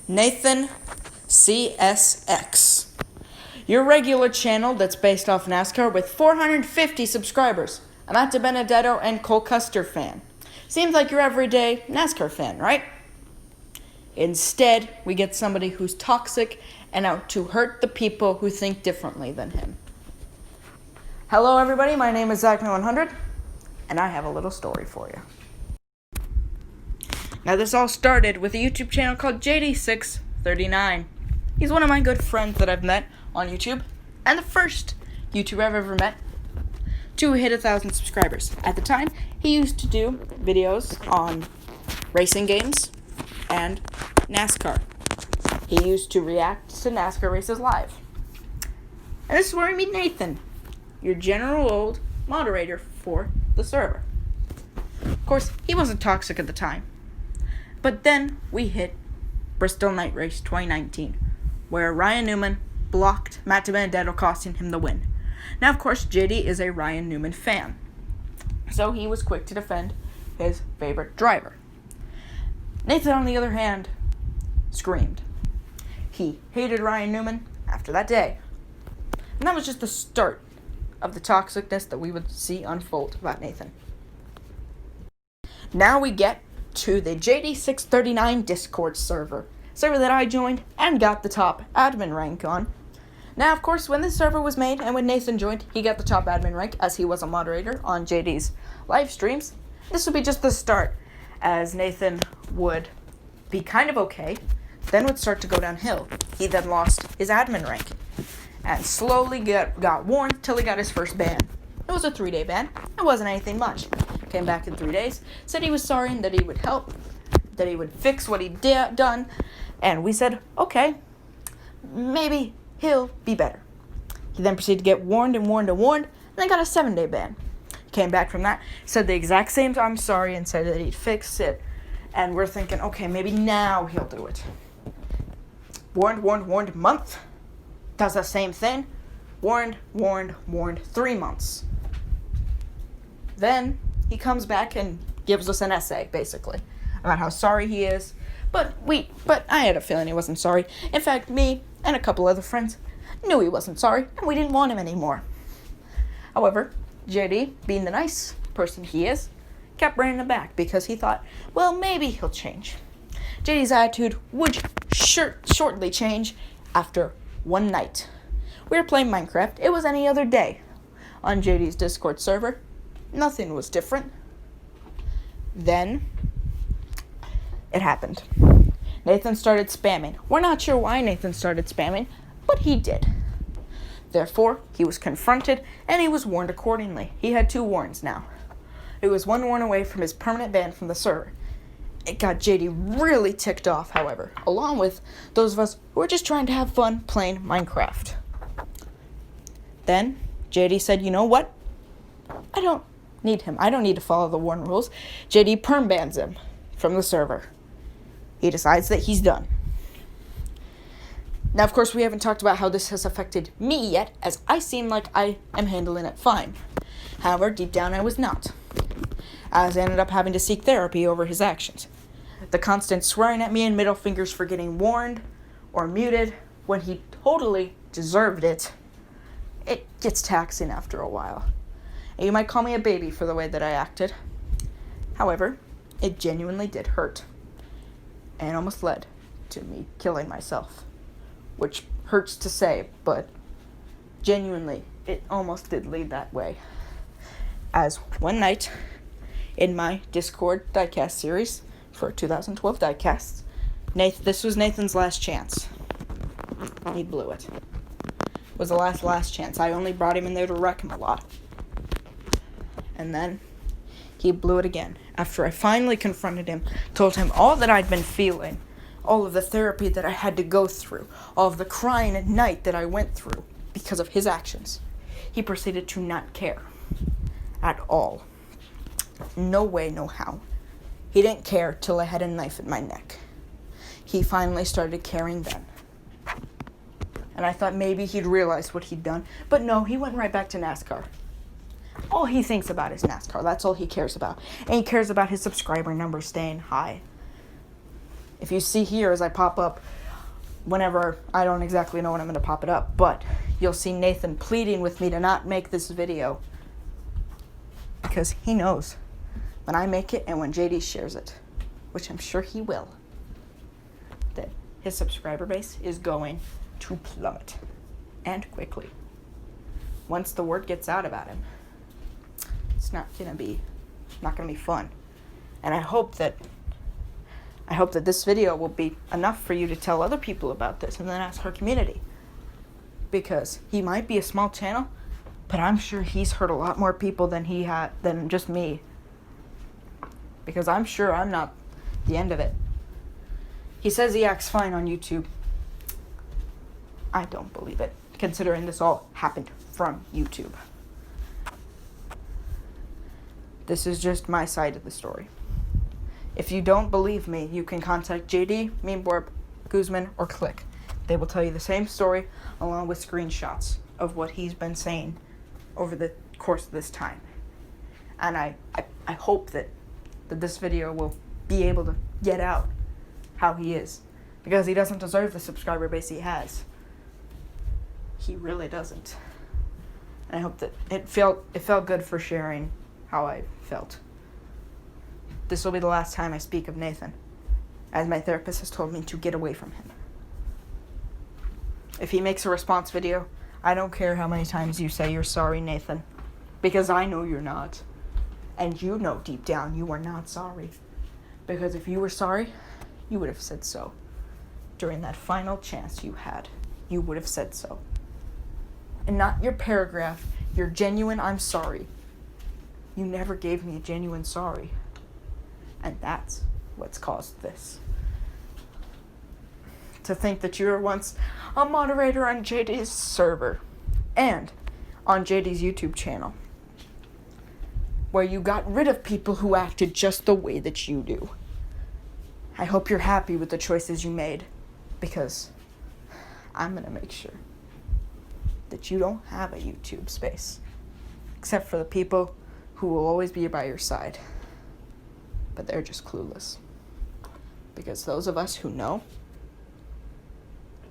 Nathan CSX. Your regular channel that's based off NASCAR with 450 subscribers. I'm at DibenedettoCusterFan and CusterFan. Seems like your everyday NASCAR fan, right? Instead, we get somebody who's toxic and out to hurt the people who think differently than him. Hello everybody, my name is Zach100, and I have a little story for you. Now this all started with a YouTube channel called JD639. He's one of my good friends that I've met on YouTube, and the first YouTuber I've ever met to hit 1,000 subscribers. At the time, he used to do videos on racing games and NASCAR. He used to react to NASCAR races live. And this is where we meet Nathan, your general old moderator for the server. Of course, he wasn't toxic at the time. But then we hit Bristol Night Race 2019, where Ryan Newman blocked Matt DiBenedetto, costing him the win. Now, of course, JD is a Ryan Newman fan, so he was quick to defend his favorite driver. Nathan, on the other hand, screamed. He hated Ryan Newman after that day. And that was just the start of the toxicness that we would see unfold about Nathan. Now we get to the JD639 Discord server that I joined and got the top admin rank on. Now, of course, when this server was made and when Nathan joined, he got the top admin rank as he was a moderator on JD's live streams. This would be just the start, as Nathan would be kind of okay, then would start to go downhill. He then lost his admin rank and slowly got warned till he got his first ban. It was a 3-day ban. It wasn't anything much. Came back in 3 days, said he was sorry and that he would help, that he would fix what he'd done, and we said, okay, maybe he'll be better. He then proceeded to get warned and then got a 7-day ban. Came back from that, said the exact same I'm sorry, and said that he'd fix it, and we're thinking, okay, maybe now he'll do it. Warned, month, does the same thing, warned, 3 months. Then he comes back and gives us an essay, basically, about how sorry he is. But I had a feeling he wasn't sorry. In fact, me and a couple other friends knew he wasn't sorry, and we didn't want him anymore. However, JD, being the nice person he is, kept bringing him back because he thought, well, maybe he'll change. JD's attitude would shortly change after one night. We were playing Minecraft. It was any other day on JD's Discord server. Nothing was different. Then it happened. Nathan started spamming. We're not sure why Nathan started spamming, but he did. Therefore, he was confronted and he was warned accordingly. He had 2 warns now. He was 1 warn away from his permanent ban from the server. It got JD really ticked off, however, along with those of us who were just trying to have fun playing Minecraft. Then JD said, you know what? I don't need him. I don't need to follow the warn rules. JD perm bans him from the server. He decides that he's done. Now, of course, we haven't talked about how this has affected me yet, as I seem like I am handling it fine. However, deep down I was not, as I ended up having to seek therapy over his actions. The constant swearing at me and middle fingers for getting warned or muted when he totally deserved it, it gets taxing after a while. And you might call me a baby for the way that I acted. However, it genuinely did hurt, and almost led to me killing myself, which hurts to say, but genuinely, it almost did lead that way. As one night, in my Discord diecast series for 2012 diecasts, this was Nathan's last chance. He blew it. It was the last chance. I only brought him in there to wreck him a lot. And then he blew it again. After I finally confronted him, told him all that I'd been feeling, all of the therapy that I had to go through, all of the crying at night that I went through because of his actions, he proceeded to not care at all. No way, no how. He didn't care till I had a knife in my neck. He finally started caring then. And I thought maybe he'd realize what he'd done, but no, he went right back to NASCAR. All he thinks about is NASCAR. That's all he cares about. And he cares about his subscriber numbers staying high. If you see here as I pop up, whenever, I don't exactly know when I'm going to pop it up, but you'll see Nathan pleading with me to not make this video because he knows when I make it and when JD shares it, which I'm sure he will, that his subscriber base is going to plummet, and quickly. Once the word gets out about him, it's not gonna be fun. And I hope that this video will be enough for you to tell other people about this in the NASCAR community, because he might be a small channel, but I'm sure he's hurt a lot more people than just me, because I'm sure I'm not the end of it. He says he acts fine on YouTube. I don't believe it, considering this all happened from YouTube. This is just my side of the story. If you don't believe me, you can contact JD, Meanborb, Guzman, or Click. They will tell you the same story, along with screenshots of what he's been saying over the course of this time. And I hope that this video will be able to get out how he is, because he doesn't deserve the subscriber base he has. He really doesn't. And I hope that it felt good for sharing how I felt. This will be the last time I speak of Nathan, as my therapist has told me to get away from him. If he makes a response video, I don't care how many times you say you're sorry, Nathan, because I know you're not. And you know deep down you are not sorry. Because if you were sorry, you would have said so. During that final chance you had, you would have said so. And not your paragraph, your genuine I'm sorry. You never gave me a genuine sorry. And that's what's caused this. To think that you were once a moderator on JD's server and on JD's YouTube channel, where you got rid of people who acted just the way that you do. I hope you're happy with the choices you made, because I'm going to make sure that you don't have a YouTube space, except for the people who will always be by your side. But they're just clueless. Because those of us who know,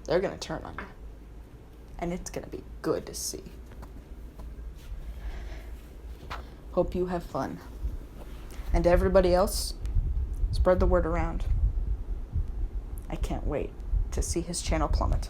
they're going to turn on you. And it's going to be good to see. Hope you have fun. And to everybody else, spread the word around. I can't wait to see his channel plummet.